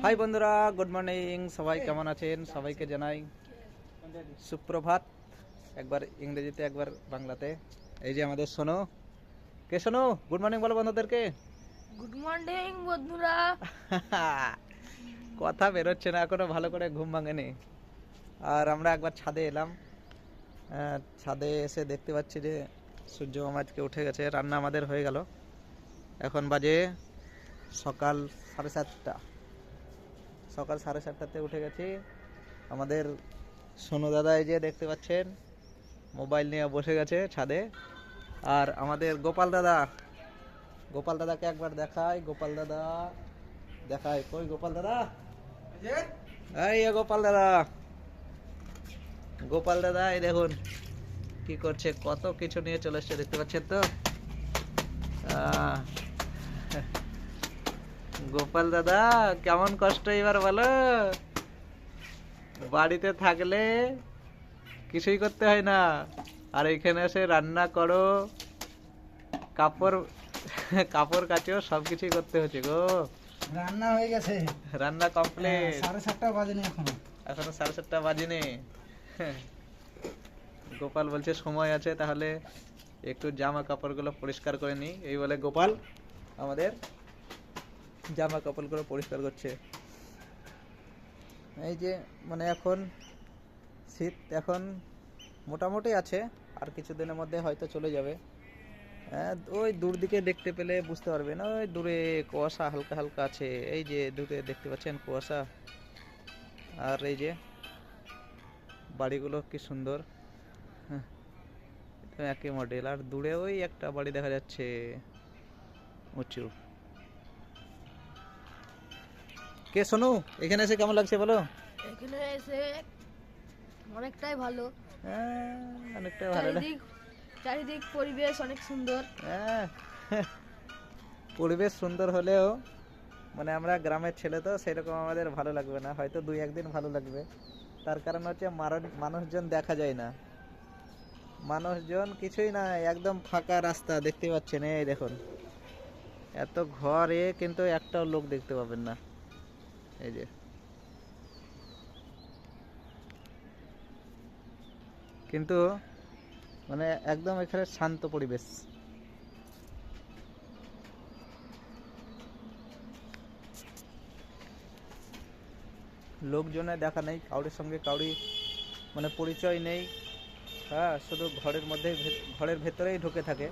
High বন্ধুরা, good morning. সবাই কেমন আছেন? সবাইকে জানাই সুপ্রভাত, একবার ইংরেজিতে একবার বাংলাতে। এই যে আমাদের সোনু। কে সোনু? গুড মর্নিং বলো বন্ধুদেরকে। গুড মর্নিং বন্ধুরা। কথা বেরোচ্ছে না এখনো, ভালো করে ঘুম ভাঙেনি। আর আমরা একবার ছাদে এলাম। ছাদে এসে দেখতে পাচ্ছি যে সূর্য মামা আজকে উঠে গেছে। রান্না আমাদের হয়ে গেল। এখন বাজে সকাল 7:30। সকাল 7:30-তে উঠে গেছি। আমাদের সোনু দাদা এই যে দেখতে পাচ্ছেন মোবাইল নিয়ে বসে গেছে ছাদে। আর আমাদের গোপাল দাদাকে একবার দেখাই। গোপাল দাদা দেখাই, কই গোপাল দাদা? এই গোপাল দাদা এই দেখুন কি করছে, কত কিছু নিয়ে চলে এসছে, দেখতে পাচ্ছেন তো। গোপাল দাদা কেমন কষ্ট এবার বলো। বাড়িতে থাকলে কিছুই করতে হয় না, আর এখানে এসে রান্না করো, কাপড় কাপড় কাচো, সবকিছুই করতে হচ্ছে গো। রান্না হয়ে গেছে, রান্না কমপ্লিট। 7:30 বাজেনি এখনো 7:30 বাজেনি। গোপাল বলছে সময় আছে, তাহলে একটু জামা কাপড়গুলো পরিষ্কার করে নি। এই বলে গোপাল আমাদের জামা কাপড়গুলো পরিষ্কার করছে। এই যে মানে এখন শীত এখন মোটামুটি আছে, আর কিছুদিনের মধ্যে হয়তো চলে যাবে। ওই দূর দিকে দেখতে পেলে বুঝতে পারবেন, ওই দূরে কুয়াশা হালকা হালকা আছে। এই যে দূরে দেখতে পাচ্ছেন কুয়াশা। আর এই যে বাড়িগুলো কি সুন্দর, একই মডেল। আর দূরে ওই একটা বাড়ি দেখা যাচ্ছে উঁচু। কে সোনু, এখানে এসে কেমন লাগছে বলো? এখানে এসে অনেকটাই ভালো। অনেকটা ভালো না? চারিদিক পরিবেশ অনেক সুন্দর। পরিবেশ সুন্দর হলেও মানে আমরা গ্রামের ছেলে তো সেরকম আমাদের ভালো লাগবে না, হয়তো 2-1 দিন ভালো লাগবে। তার কারণ হচ্ছে মানুষজন দেখা যায় না, মানুষজন কিছুই না, একদম ফাঁকা রাস্তা দেখতে পাচ্ছেন। এই দেখুন এত ঘরে, কিন্তু একটাও লোক দেখতে পাবেন না। এই যে কিন্তু মানে একদম এখানে শান্ত পরিবেশ। লোকজনে দেখা নেই, কাউরির সঙ্গে কাউরি মানে পরিচয় নেই। হ্যাঁ, শুধু ঘরের মধ্যে, ঘরের ভেতরেই ঢুকে থাকে।